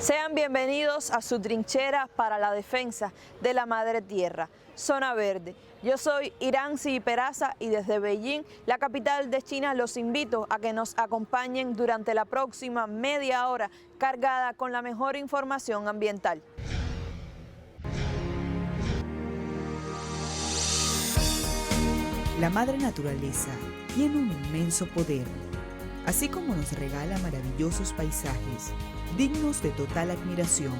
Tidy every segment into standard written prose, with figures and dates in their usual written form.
Sean bienvenidos a su trinchera para la defensa de la Madre Tierra, Zona Verde. Yo soy Iranzi Peraza y desde Beijing, la capital de China, los invito a que nos acompañen durante la próxima media hora cargada con la mejor información ambiental. La madre naturaleza tiene un inmenso poder, así como nos regala maravillosos paisajes, dignos de total admiración,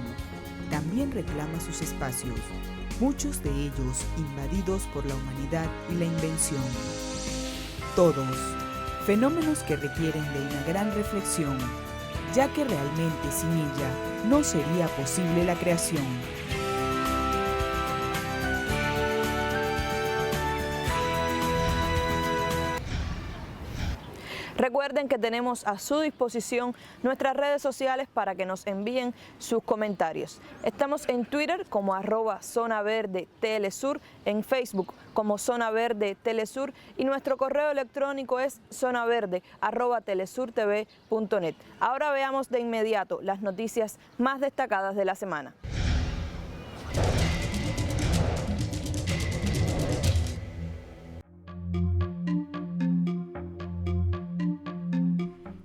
también reclama sus espacios, muchos de ellos invadidos por la humanidad y la invención. Todos, fenómenos que requieren de una gran reflexión, ya que realmente sin ella no sería posible la creación. Recuerden que tenemos a su disposición nuestras redes sociales para que nos envíen sus comentarios. Estamos en Twitter como @ZonaVerdeTelesur, en Facebook como Zona Verde Telesur y nuestro correo electrónico es zonaverde@telesurtv.net. Ahora veamos de inmediato las noticias más destacadas de la semana.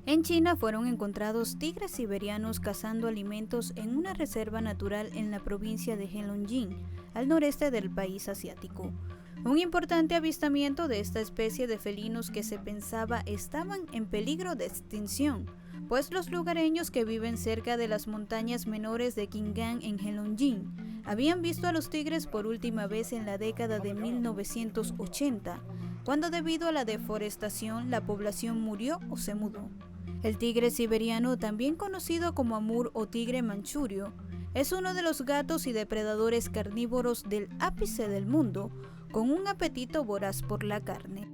En China fueron encontrados tigres siberianos cazando alimentos en una reserva natural en la provincia de Heilongjiang, al noreste del país asiático. Un importante avistamiento de esta especie de felinos que se pensaba estaban en peligro de extinción, pues los lugareños que viven cerca de las montañas menores de Qinghai en Heilongjiang habían visto a los tigres por última vez en la década de 1980, cuando debido a la deforestación la población murió o se mudó. El tigre siberiano, también conocido como amur o tigre manchurio, es uno de los gatos y depredadores carnívoros del ápice del mundo, con un apetito voraz por la carne.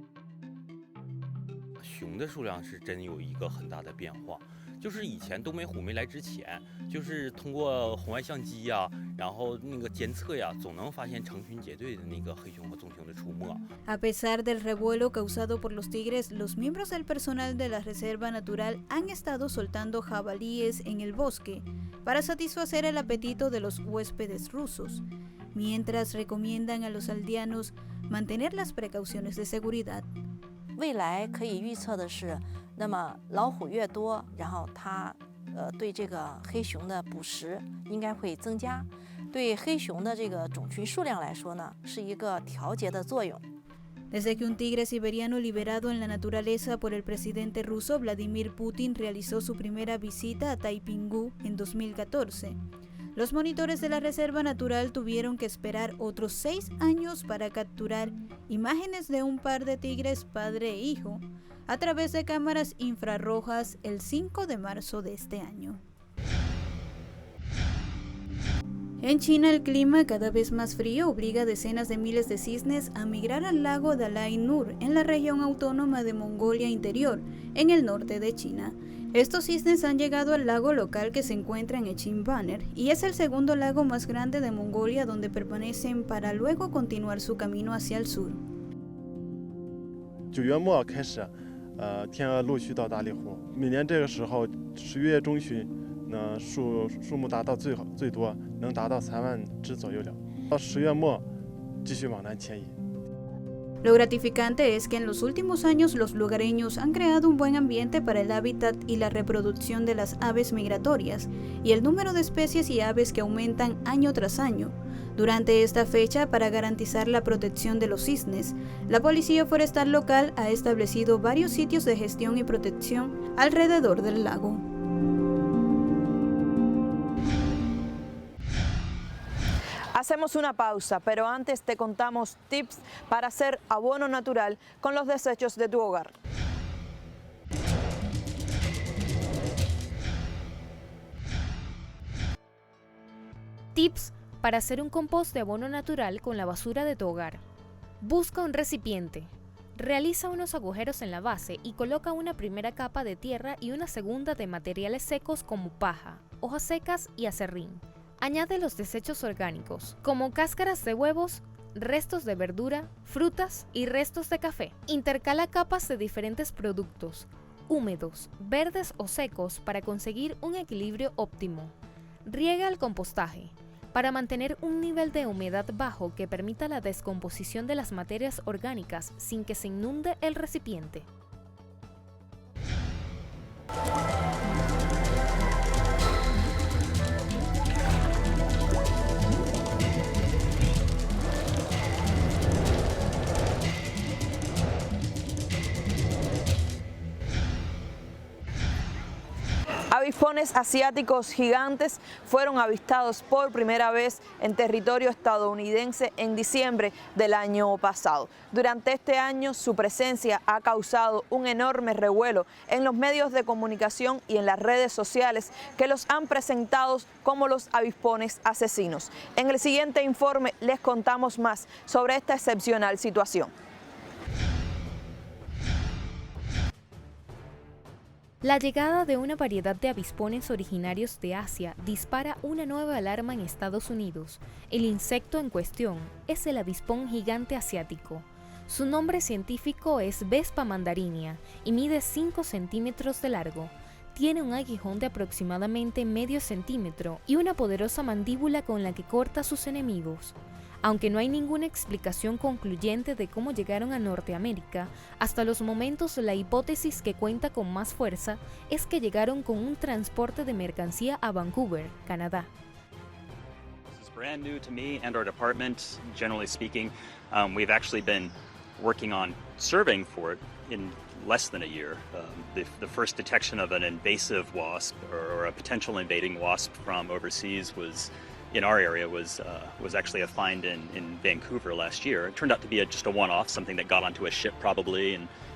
熊的数量是真有一个很大的变化，就是以前东北虎没来之前，就是通过红外相机呀，然后那个监测呀，总能发现成群结队的那个黑熊和棕熊的出没。A pesar del revuelo causado por los tigres, los miembros del personal de la reserva natural han estado soltando jabalíes en el bosque para satisfacer el apetito de los huéspedes rusos, mientras recomiendan a los aldeanos mantener las precauciones de seguridad. 未来可以预测的是，那么老虎越多，然后它对这个黑熊的捕食应该会增加，对黑熊的这个种群数量来说呢，是一个调节的作用。 Desde que un tigre siberiano liberado en la naturaleza por el presidente ruso Vladimir Putin realizó su primera visita a Taipingú en 2014, los monitores de la reserva natural tuvieron que esperar otros 6 años para capturar imágenes de un par de tigres padre e hijo a través de cámaras infrarrojas el 5 de marzo de este año. En China, el clima cada vez más frío obliga a decenas de miles de cisnes a migrar al lago Dalai Nur en la región autónoma de Mongolia Interior, en el norte de China. Estos cisnes han llegado al lago local que se encuentra en Echimbaner y es el segundo lago más grande de Mongolia, donde permanecen para luego continuar su camino hacia el sur. 9月末开始，天鹅陆续到达猎湖。每年这个时候，10月中旬，数目达到最多，能达到3万只左右了。到10月末，继续往南迁移。 Lo gratificante es que en los últimos años los lugareños han creado un buen ambiente para el hábitat y la reproducción de las aves migratorias y el número de especies y aves que aumentan año tras año. Durante esta fecha, para garantizar la protección de los cisnes, la Policía Forestal local ha establecido varios sitios de gestión y protección alrededor del lago. Hacemos una pausa, pero antes te contamos tips para hacer abono natural con los desechos de tu hogar. Tips para hacer un compost de abono natural con la basura de tu hogar. Busca un recipiente. Realiza unos agujeros en la base y coloca una primera capa de tierra y una segunda de materiales secos como paja, hojas secas y acerrín. Añade los desechos orgánicos, como cáscaras de huevos, restos de verdura, frutas y restos de café. Intercala capas de diferentes productos, húmedos, verdes o secos para conseguir un equilibrio óptimo. Riega el compostaje. Para mantener un nivel de humedad bajo que permita la descomposición de las materias orgánicas sin que se inunde el recipiente. Avispones asiáticos gigantes fueron avistados por primera vez en territorio estadounidense en diciembre del año pasado. Durante este año, su presencia ha causado un enorme revuelo en los medios de comunicación y en las redes sociales que los han presentado como los avispones asesinos. En el siguiente informe les contamos más sobre esta excepcional situación. La llegada de una variedad de avispones originarios de Asia dispara una nueva alarma en Estados Unidos. El insecto en cuestión es el avispón gigante asiático. Su nombre científico es Vespa mandarinia y mide 5 centímetros de largo. Tiene un aguijón de aproximadamente medio centímetro y una poderosa mandíbula con la que corta a sus enemigos. Aunque no hay ninguna explicación concluyente de cómo llegaron a Norteamérica, hasta los momentos la hipótesis que cuenta con más fuerza es que llegaron con un transporte de mercancía a Vancouver, Canadá. This is brand new to me and our department. Generally speaking, we've actually been working on surveying for it in less than a year. The first detection of an invasive wasp or a potential invading wasp from overseas was in our area was actually a find in Vancouver last year. It turned out to be just a one-off, something that got onto a ship probably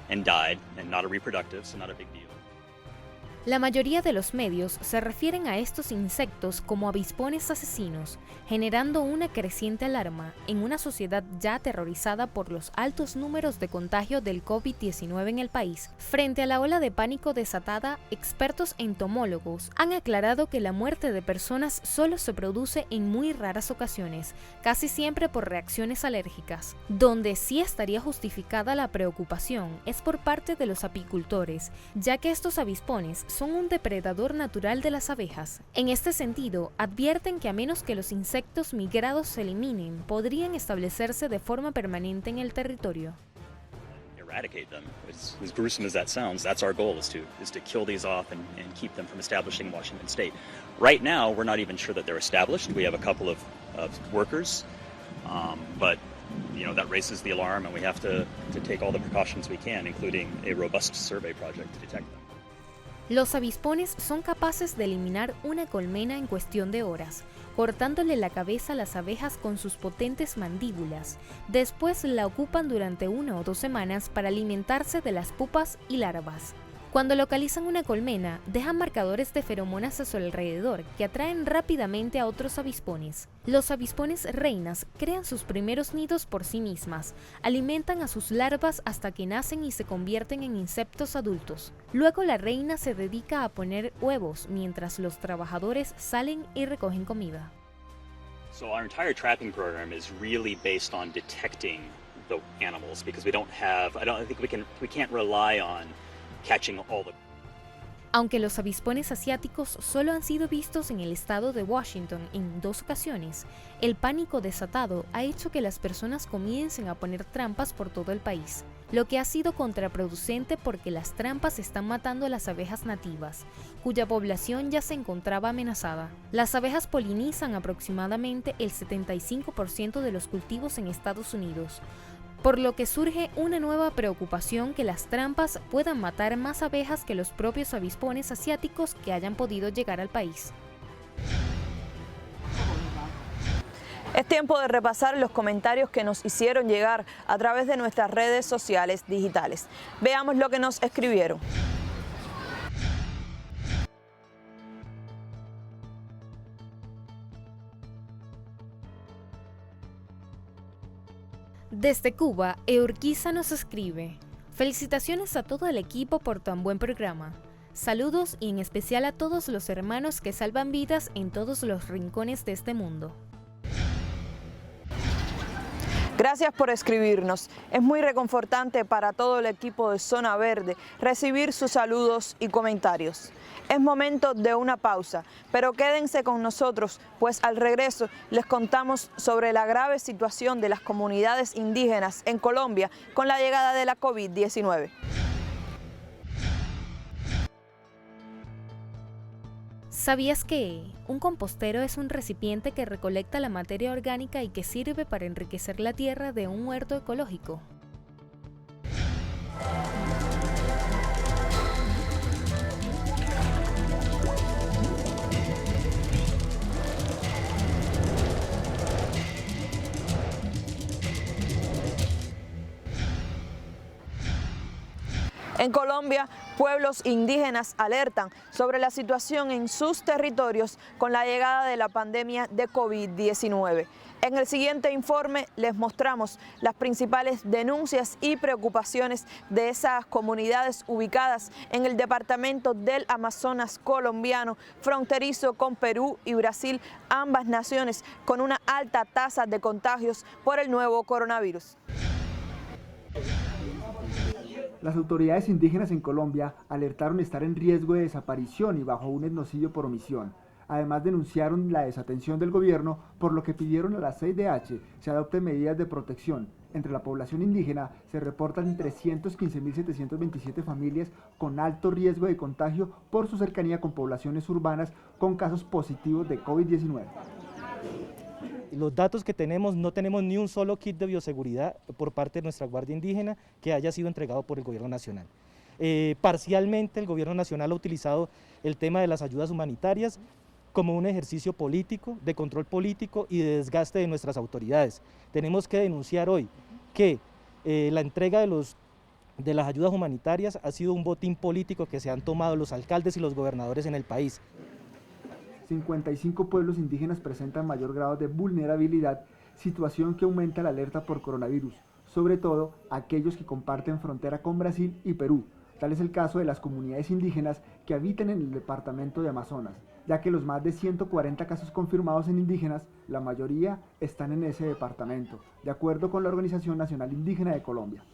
and died, and not a reproductive, so not a big deal. La mayoría de los medios se refieren a estos insectos como avispones asesinos, generando una creciente alarma en una sociedad ya aterrorizada por los altos números de contagio del COVID-19 en el país. Frente a la ola de pánico desatada, expertos entomólogos han aclarado que la muerte de personas solo se produce en muy raras ocasiones, casi siempre por reacciones alérgicas. Donde sí estaría justificada la preocupación es por parte de los apicultores, ya que estos avispones son un depredador natural de las abejas. En este sentido, advierten que a menos que los insectos migrados se eliminen, podrían establecerse de forma permanente en el territorio. Eradicate them. As gruesome as that sounds, that's our goal is to kill these off and keep them from establishing Washington State. Right now, we're not even sure that they're established. We have a couple of workers, but that raises the alarm, and we have to take all the precautions we can, including a robust survey project to detect them. Los avispones son capaces de eliminar una colmena en cuestión de horas, cortándole la cabeza a las abejas con sus potentes mandíbulas. Después la ocupan durante 1 o 2 semanas para alimentarse de las pupas y larvas. Cuando localizan una colmena, dejan marcadores de feromonas a su alrededor que atraen rápidamente a otros avispones. Los avispones reinas crean sus primeros nidos por sí mismas, alimentan a sus larvas hasta que nacen y se convierten en insectos adultos. Luego la reina se dedica a poner huevos mientras los trabajadores salen y recogen comida. So our entire trapping program is really based on detecting the animals because we can't rely on catching all the... Aunque los avispones asiáticos solo han sido vistos en el estado de Washington en 2 ocasiones, el pánico desatado ha hecho que las personas comiencen a poner trampas por todo el país, lo que ha sido contraproducente porque las trampas están matando a las abejas nativas, cuya población ya se encontraba amenazada. Las abejas polinizan aproximadamente el 75% de los cultivos en Estados Unidos, por lo que surge una nueva preocupación que las trampas puedan matar más abejas que los propios avispones asiáticos que hayan podido llegar al país. Es tiempo de repasar los comentarios que nos hicieron llegar a través de nuestras redes sociales digitales. Veamos lo que nos escribieron. Desde Cuba, Eurquiza nos escribe: felicitaciones a todo el equipo por tan buen programa. Saludos y en especial a todos los hermanos que salvan vidas en todos los rincones de este mundo. Gracias por escribirnos. Es muy reconfortante para todo el equipo de Zona Verde recibir sus saludos y comentarios. Es momento de una pausa, pero quédense con nosotros, pues al regreso les contamos sobre la grave situación de las comunidades indígenas en Colombia con la llegada de la COVID-19. ¿Sabías que un compostero es un recipiente que recolecta la materia orgánica y que sirve para enriquecer la tierra de un huerto ecológico? En Colombia, pueblos indígenas alertan sobre la situación en sus territorios con la llegada de la pandemia de COVID-19. En el siguiente informe les mostramos las principales denuncias y preocupaciones de esas comunidades ubicadas en el departamento del Amazonas colombiano, fronterizo con Perú y Brasil, ambas naciones con una alta tasa de contagios por el nuevo coronavirus. Las autoridades indígenas en Colombia alertaron estar en riesgo de desaparición y bajo un etnocidio por omisión. Además denunciaron la desatención del gobierno, por lo que pidieron a la CIDH se adopten medidas de protección. Entre la población indígena se reportan 315.727 familias con alto riesgo de contagio por su cercanía con poblaciones urbanas con casos positivos de COVID-19. Los datos que tenemos, no tenemos ni un solo kit de bioseguridad por parte de nuestra Guardia Indígena que haya sido entregado por el Gobierno Nacional. Parcialmente el Gobierno Nacional ha utilizado el tema de las ayudas humanitarias como un ejercicio político, de control político y de desgaste de nuestras autoridades. Tenemos que denunciar hoy que la entrega de las ayudas humanitarias ha sido un botín político que se han tomado los alcaldes y los gobernadores en el país. 55 pueblos indígenas presentan mayor grado de vulnerabilidad, situación que aumenta la alerta por coronavirus, sobre todo aquellos que comparten frontera con Brasil y Perú. Tal es el caso de las comunidades indígenas que habitan en el departamento de Amazonas, ya que los más de 140 casos confirmados en indígenas, la mayoría están en ese departamento, de acuerdo con la Organización Nacional Indígena de Colombia.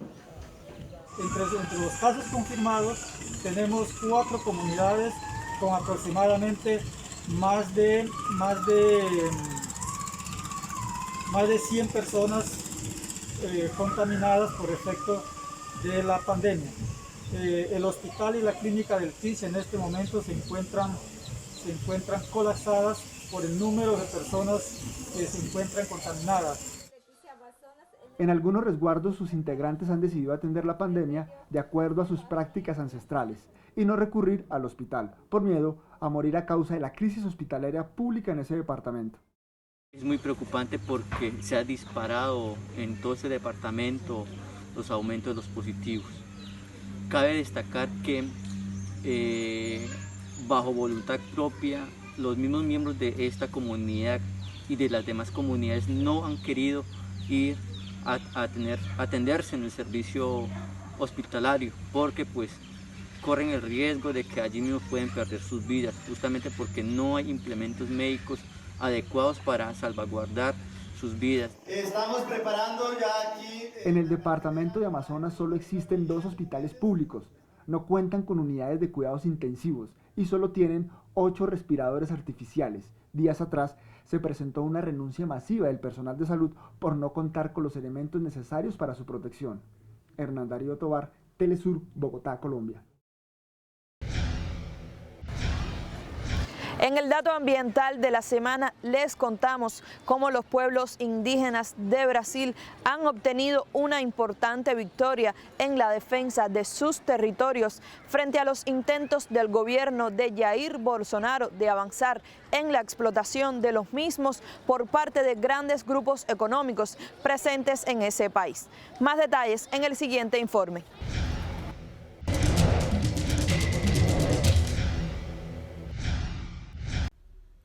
Entre los casos confirmados tenemos 4 comunidades con aproximadamente más de 100 personas contaminadas por efecto de la pandemia. El hospital y la clínica del CRIS en este momento se encuentran colapsadas por el número de personas que se encuentran contaminadas. En algunos resguardos sus integrantes han decidido atender la pandemia de acuerdo a sus prácticas ancestrales y no recurrir al hospital, por miedo a morir a causa de la crisis hospitalaria pública en ese departamento. Es muy preocupante porque se ha disparado en todo ese departamento los aumentos de los positivos. Cabe destacar que bajo voluntad propia, los mismos miembros de esta comunidad y de las demás comunidades no han querido ir a atenderse en el servicio hospitalario porque pues corren el riesgo de que allí mismo pueden perder sus vidas, justamente porque no hay implementos médicos adecuados para salvaguardar sus vidas. Estamos preparando ya aquí... En el departamento de Amazonas solo existen 2 hospitales públicos, no cuentan con unidades de cuidados intensivos y solo tienen 8 respiradores artificiales. Días atrás se presentó una renuncia masiva del personal de salud por no contar con los elementos necesarios para su protección. Hernán Darío Tobar, Telesur, Bogotá, Colombia. En el dato ambiental de la semana les contamos cómo los pueblos indígenas de Brasil han obtenido una importante victoria en la defensa de sus territorios frente a los intentos del gobierno de Jair Bolsonaro de avanzar en la explotación de los mismos por parte de grandes grupos económicos presentes en ese país. Más detalles en el siguiente informe.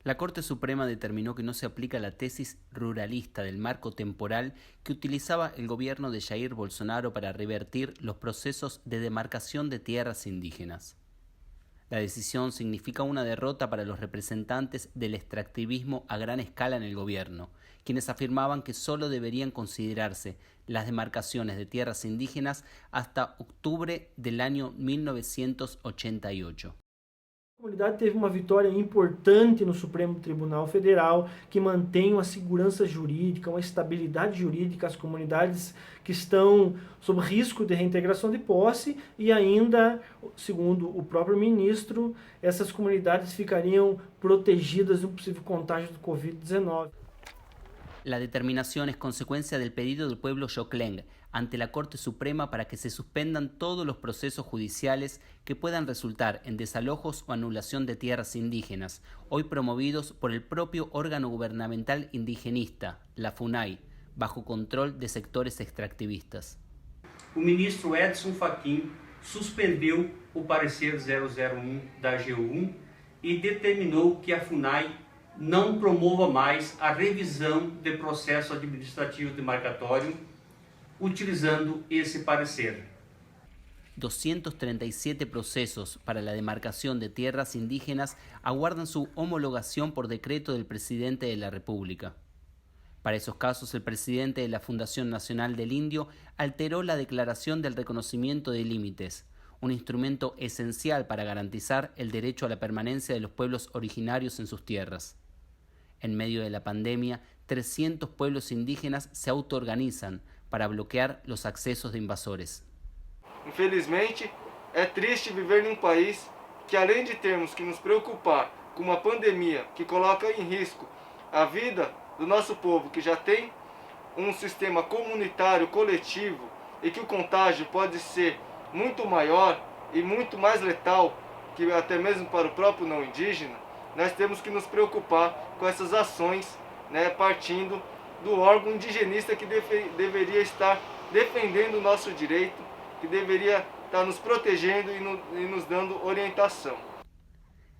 La Corte Suprema determinó que no se aplica la tesis ruralista del marco temporal que utilizaba el gobierno de Jair Bolsonaro para revertir los procesos de demarcación de tierras indígenas. La decisión significa una derrota para los representantes del extractivismo a gran escala en el gobierno, quienes afirmaban que solo deberían considerarse las demarcaciones de tierras indígenas hasta octubre del año 1988. A comunidade teve uma vitória importante no Supremo Tribunal Federal, que mantém uma segurança jurídica, uma estabilidade jurídica às comunidades que estão sob risco de reintegração de posse e ainda, segundo o próprio ministro, essas comunidades ficariam protegidas de um possível contágio do Covid-19. La determinación es consecuencia del pedido del pueblo Xocleng ante la Corte Suprema para que se suspendan todos los procesos judiciales que puedan resultar en desalojos o anulación de tierras indígenas, hoy promovidos por el propio órgano gubernamental indigenista, la FUNAI, bajo control de sectores extractivistas. O ministro Edson Fachin suspendeu o parecer 001 da AGU e determinou que a FUNAI não promova mais a revisão de processo administrativo demarcatório utilizando ese parecer. 237 procesos para la demarcación de tierras indígenas aguardan su homologación por decreto del presidente de la República. Para esos casos, el presidente de la Fundación Nacional del Indio alteró la declaración del reconocimiento de límites, un instrumento esencial para garantizar el derecho a la permanencia de los pueblos originarios en sus tierras. En medio de la pandemia, 300 pueblos indígenas se autoorganizan para bloquear los accesos de invasores. Infelizmente, é triste viver num país que, além de termos que nos preocupar com uma pandemia que coloca em risco a vida do nosso povo, que já tem um sistema comunitário coletivo e que o contágio pode ser muito maior e muito mais letal que até mesmo para o próprio não indígena, nós temos que nos preocupar com essas ações, partindo do órgão indigenista que deveria estar defendendo o nosso direito, que deveria estar nos protegendo e nos dando orientação.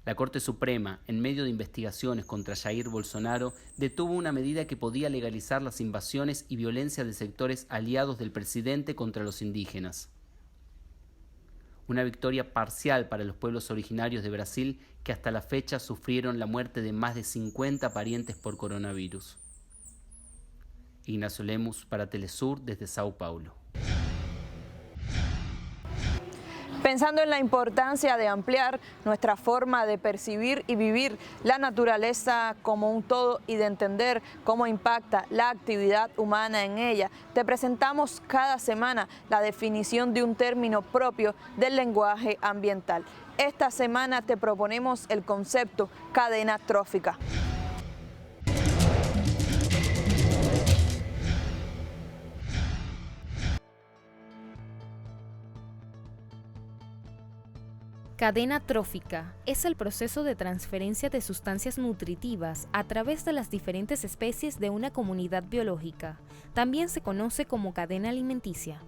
La Corte Suprema, en medio de investigaciones contra Jair Bolsonaro, detuvo una medida que podía legalizar las invasiones y violencia de sectores aliados del presidente contra los indígenas. Una victoria parcial para los pueblos originarios de Brasil que hasta la fecha sufrieron la muerte de más de 50 parientes por coronavirus. Ignacio Lemus para Telesur desde Sao Paulo. Pensando en la importancia de ampliar nuestra forma de percibir y vivir la naturaleza como un todo y de entender cómo impacta la actividad humana en ella, te presentamos cada semana la definición de un término propio del lenguaje ambiental. Esta semana te proponemos el concepto cadena trófica. Cadena trófica es el proceso de transferencia de sustancias nutritivas a través de las diferentes especies de una comunidad biológica. También se conoce como cadena alimenticia.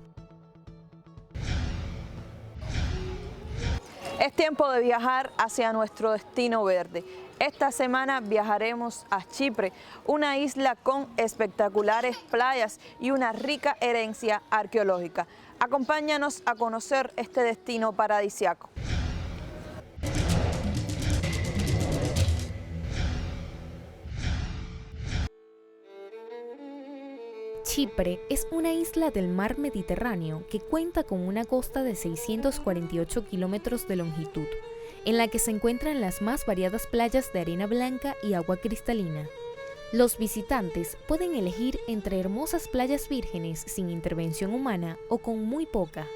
Es tiempo de viajar hacia nuestro destino verde. Esta semana viajaremos a Chipre, una isla con espectaculares playas y una rica herencia arqueológica. Acompáñanos a conocer este destino paradisíaco. Chipre es una isla del mar Mediterráneo que cuenta con una costa de 648 kilómetros de longitud, en la que se encuentran las más variadas playas de arena blanca y agua cristalina. Los visitantes pueden elegir entre hermosas playas vírgenes sin intervención humana o con muy poca,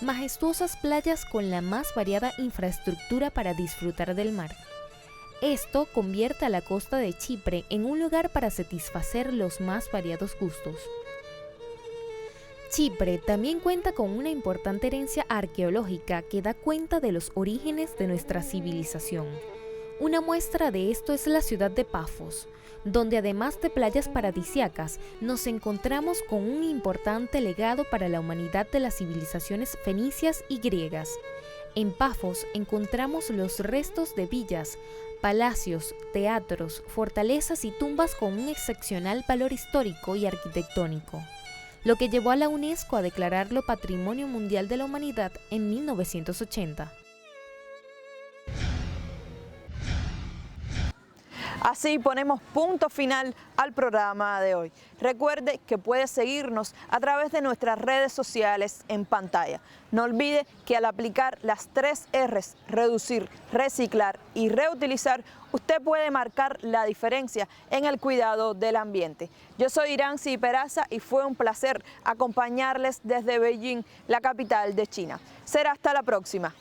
majestuosas playas con la más variada infraestructura para disfrutar del mar. Esto convierte a la costa de Chipre en un lugar para satisfacer los más variados gustos. Chipre también cuenta con una importante herencia arqueológica que da cuenta de los orígenes de nuestra civilización. Una muestra de esto es la ciudad de Pafos, donde además de playas paradisíacas, nos encontramos con un importante legado para la humanidad de las civilizaciones fenicias y griegas. En Pafos encontramos los restos de villas, palacios, teatros, fortalezas y tumbas con un excepcional valor histórico y arquitectónico, lo que llevó a la UNESCO a declararlo Patrimonio Mundial de la Humanidad en 1980. Así ponemos punto final al programa de hoy. Recuerde que puede seguirnos a través de nuestras redes sociales en pantalla. No olvide que al aplicar las 3 R's, reducir, reciclar y reutilizar, usted puede marcar la diferencia en el cuidado del ambiente. Yo soy Irancy Peraza y fue un placer acompañarles desde Beijing, la capital de China. Será hasta la próxima.